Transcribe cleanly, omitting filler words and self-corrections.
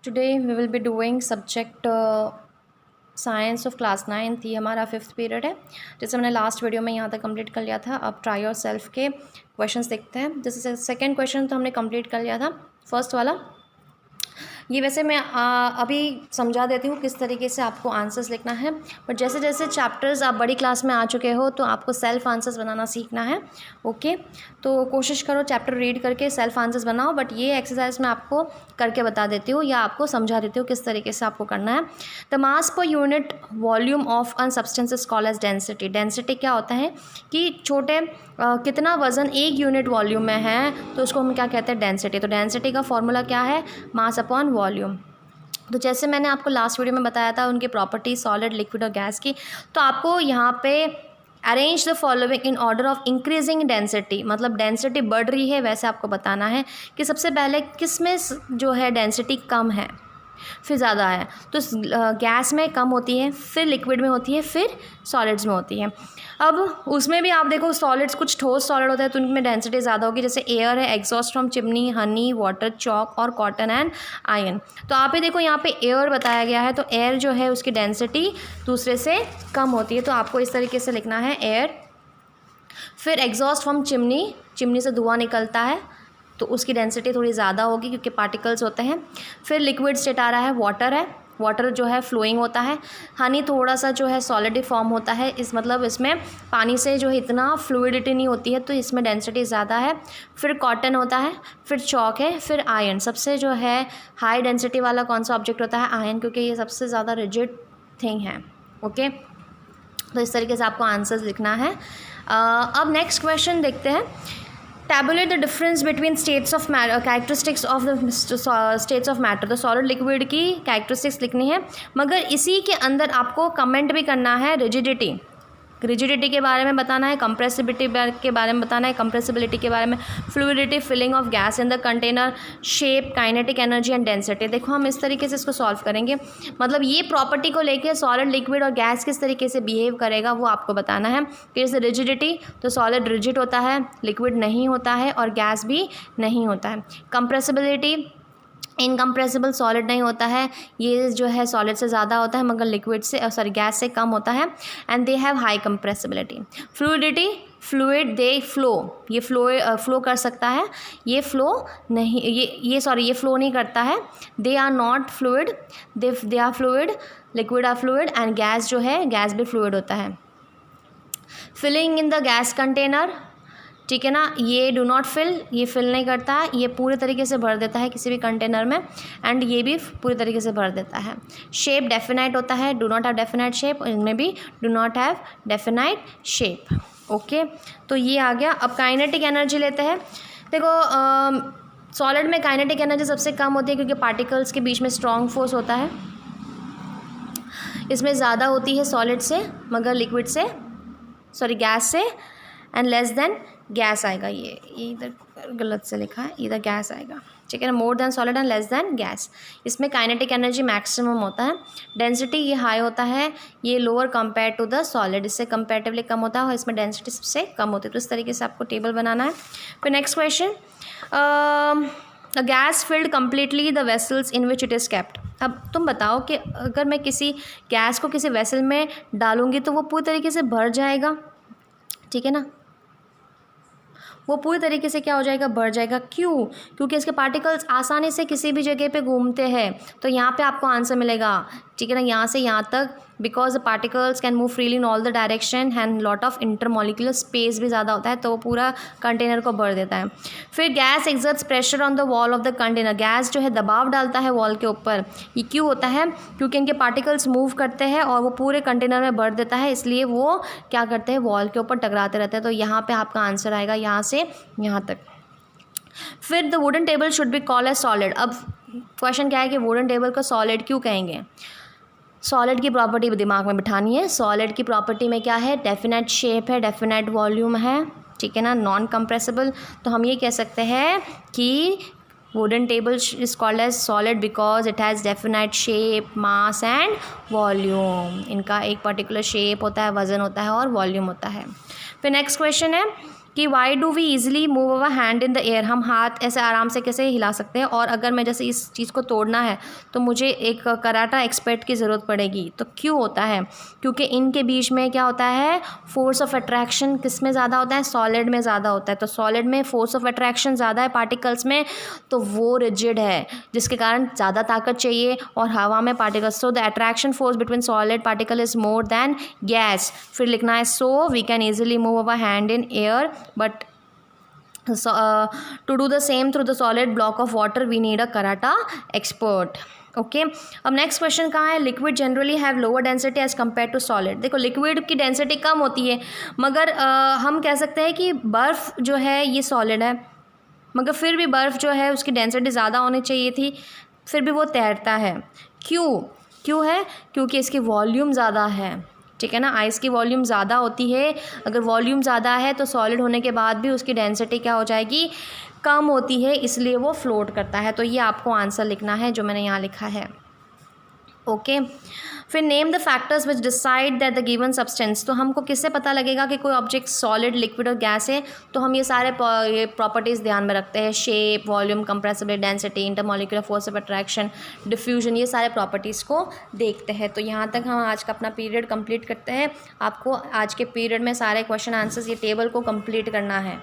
Today we will be doing subject science of class 9th। ये हमारा 5th period है। जैसे मैंने लास्ट वीडियो में यहाँ तक कंप्लीट कर लिया था। अब ट्राई योर सेल्फ के क्वेश्चंस देखते हैं। जैसे सेकंड क्वेश्चन तो हमने कंप्लीट कर लिया था, फर्स्ट वाला ये वैसे मैं अभी समझा देती हूँ किस तरीके से आपको आंसर्स लिखना है। बट जैसे जैसे चैप्टर्स आप बड़ी क्लास में आ चुके हो तो आपको सेल्फ आंसर्स बनाना सीखना है। ओके, तो कोशिश करो चैप्टर रीड करके सेल्फ आंसर्स बनाओ। बट ये एक्सरसाइज मैं आपको करके बता देती हूँ या आपको समझा देती हूँ किस तरीके से आपको करना है। The mass per unit volume of an substance is called as density. Density क्या होता है कि छोटे कितना वज़न एक यूनिट वॉल्यूम में है तो उसको हम क्या कहते हैं, डेंसिटी। तो डेंसिटी का फॉर्मूला क्या है, मास अपॉन वॉल्यूम। तो जैसे मैंने आपको लास्ट वीडियो में बताया था उनकी प्रॉपर्टी सॉलिड, लिक्विड और गैस की, तो आपको यहाँ पे arrange the following in order of increasing density, मतलब डेंसिटी बढ़ रही है वैसे आपको बताना है कि सबसे पहले किस में जो है डेंसिटी कम है फिर ज़्यादा है। तो गैस में कम होती है, फिर लिक्विड में होती है, फिर सॉलिड्स में होती है। अब उसमें भी आप देखो सॉलिड्स कुछ ठोस सॉलिड होता है तो उनमें डेंसिटी ज़्यादा होगी। जैसे एयर है, exhaust from chimney, Honey, water, chalk और कॉटन एंड आयरन। तो आप ही देखो यहाँ पे एयर बताया गया है तो एयर जो है उसकी डेंसिटी दूसरे से कम होती है। तो आपको इस तरीके से लिखना है एयर। फिर एग्जॉस्ट फ्रॉम चिमनी, चिमनी से धुआं निकलता है तो उसकी डेंसिटी थोड़ी ज़्यादा होगी क्योंकि पार्टिकल्स होते हैं। फिर लिक्विड स्टेट आ रहा है, वाटर है, वाटर जो है फ्लोइंग होता है। हनी थोड़ा सा जो है सॉलिड फॉर्म होता है, इस मतलब इसमें पानी से जो है इतना फ्लूइडिटी नहीं होती है तो इसमें डेंसिटी ज़्यादा है। फिर कॉटन होता है, फिर चॉक है, फिर आयरन। सबसे जो है हाई डेंसिटी वाला कौन सा ऑब्जेक्ट होता है, आयरन, क्योंकि ये सबसे ज़्यादा रिजिड थिंग है। ओके, तो इस तरीके से आपको आंसर्स लिखना है। अब नेक्स्ट क्वेश्चन देखते हैं। Tabulate the difference between states of characteristics of the states of matter. तो सॉलिड लिक्विड की कैरेक्टरिस्टिक्स लिखनी है, मगर इसी के अंदर आपको कमेंट भी करना है। रिजिडिटी के बारे में बताना है, कंप्रेसिबिलिटी के बारे में बताना है, कंप्रेसिबिलिटी के बारे में, fluidity, filling of gas in the container, shape, kinetic energy and density. देखो हम इस तरीके से इसको सॉल्व करेंगे, मतलब ये प्रॉपर्टी को लेके सॉलिड, लिक्विड और गैस किस तरीके से बिहेव करेगा वो आपको बताना है। कि जैसे रिजिडिटी तो सॉलिड रिजिड होता है, लिक्विड नहीं होता है और गैस भी नहीं होता है। कंप्रेसिबिलिटी इनकम्प्रेसिबल, सॉलिड नहीं होता है, ये जो है सॉलिड से ज़्यादा होता है मगर लिक्विड से गैस से कम होता है। And they have high compressibility. Fluidity, fluid they flow, ये फ्लो कर सकता है, ये फ्लो नहीं, ये फ्लो नहीं करता है। They are not fluid, they are fluid, liquid are fluid and gas जो है गैस भी फ्लूइड होता है। Filling in the gas container, ठीक है ना, ये डू नॉट फिल, ये फिल नहीं करता है, ये पूरे तरीके से भर देता है किसी भी कंटेनर में। एंड ये भी पूरी तरीके से भर देता है। शेप डेफिनाइट होता है, do not have definite shape, इनमें भी do not have definite shape. Okay, तो ये आ गया। अब काइनेटिक एनर्जी लेते हैं। देखो सॉलिड में काइनेटिक एनर्जी सबसे कम होती है क्योंकि पार्टिकल्स के बीच में स्ट्रॉन्ग फोर्स होता है, इसमें ज़्यादा होती है सॉलिड से मगर लिक्विड से, गैस से। एंड लेस देन गैस आएगा, ये इधर गलत से लिखा है, इधर गैस आएगा, ठीक है ना। More than solid and less than gas, इसमें काइनेटिक एनर्जी मैक्सिमम होता है। डेंसिटी ये हाई होता है, ये lower compare to the solid, इससे कंपेरेटिवली कम होता है और इसमें डेंसिटी सबसे कम होती है। तो इस तरीके से आपको टेबल बनाना है। फिर next question, the gas filled completely the vessels in which it is kept. अब तुम बताओ कि अगर मैं किसी गैस को किसी वेसल में डालूंगी तो वो पूरी तरीके से भर जाएगा, ठीक है ना, वो पूरी तरीके से क्या हो जाएगा, भर जाएगा। क्यों? क्योंकि इसके पार्टिकल्स आसानी से किसी भी जगह पे घूमते हैं। तो यहाँ पे आपको आंसर मिलेगा, ठीक है ना, यहाँ से यहाँ तक, because the particles can move freely in all the direction and lot of intermolecular space भी ज़्यादा होता है तो वो पूरा कंटेनर को भर देता है। फिर gas exerts pressure on the wall of the container. Gas जो है दबाव डालता है वॉल के ऊपर। ये क्यों होता है? क्योंकि इनके पार्टिकल्स मूव करते हैं और वो पूरे कंटेनर में भर देता है, इसलिए वो क्या करते हैं, वॉल के ऊपर टकराते रहते हैं। तो यहाँ पर आपका आंसर आएगा यहाँ से यहाँ तक। फिर the wooden table should be called as solid. अब क्वेश्चन क्या है कि वुडन टेबल को सॉलिड क्यों कहेंगे? सॉलिड की प्रॉपर्टी दिमाग में बिठानी है। सॉलिड की प्रॉपर्टी में क्या है, डेफिनेट शेप है, डेफिनेट वॉल्यूम है, ठीक है ना, नॉन कंप्रेसिबल। तो हम ये कह सकते हैं कि wooden table is called as solid because it has definite shape, mass and volume. इनका एक पर्टिकुलर शेप होता है, वजन होता है और वॉल्यूम होता है। फिर नेक्स्ट क्वेश्चन है कि why do we easily move our hand in the air, हम हाथ ऐसे आराम से कैसे हिला सकते हैं, और अगर मैं जैसे इस चीज़ को तोड़ना है तो मुझे एक कराटा एक्सपर्ट की ज़रूरत पड़ेगी। तो क्यों होता है? क्योंकि इनके बीच में क्या होता है, फोर्स ऑफ अट्रैक्शन किस में ज़्यादा होता है, सॉलिड में ज़्यादा होता है। तो सॉलिड में फोर्स ऑफ अट्रैक्शन ज़्यादा है पार्टिकल्स में, तो वो रिजिड है, जिसके कारण ज़्यादा ताकत चाहिए, और हवा में particles, so the attraction force between solid particle is more than gas. फिर लिखना है so we can easily move our hand in air, but to do the same through the solid block of water we need a karata expert। Okay अब next question कहाँ है, liquid generally have lower density as compare to solid. देखो liquid की density कम होती है, मगर हम कह सकते हैं कि बर्फ़ जो है ये सॉलिड है, मगर फिर भी बर्फ़ जो है उसकी डेंसिटी ज़्यादा होनी चाहिए थी, फिर भी वो तैरता है। क्यों है? क्योंकि इसकी वॉल्यूम ज़्यादा है, ठीक है ना। आइस की वॉल्यूम ज़्यादा होती है, अगर वॉल्यूम ज़्यादा है तो सॉलिड होने के बाद भी उसकी डेंसिटी क्या हो जाएगी, कम होती है, इसलिए वो फ्लोट करता है। तो ये आपको आंसर लिखना है जो मैंने यहाँ लिखा है। ओके फिर name the factors which decide that the given substance. तो हमको किससे पता लगेगा कि कोई ऑब्जेक्ट सॉलिड, लिक्विड और गैस है? तो हम ये सारे प्रॉपर्टीज़ ध्यान में रखते हैं, shape, volume, compressibility, density, intermolecular force of attraction, diffusion, ये सारे प्रॉपर्टीज़ को देखते हैं। तो यहाँ तक हम आज का अपना पीरियड कंप्लीट करते हैं। आपको आज के पीरियड में सारे क्वेश्चन आंसर्स, ये टेबल को कंप्लीट करना है।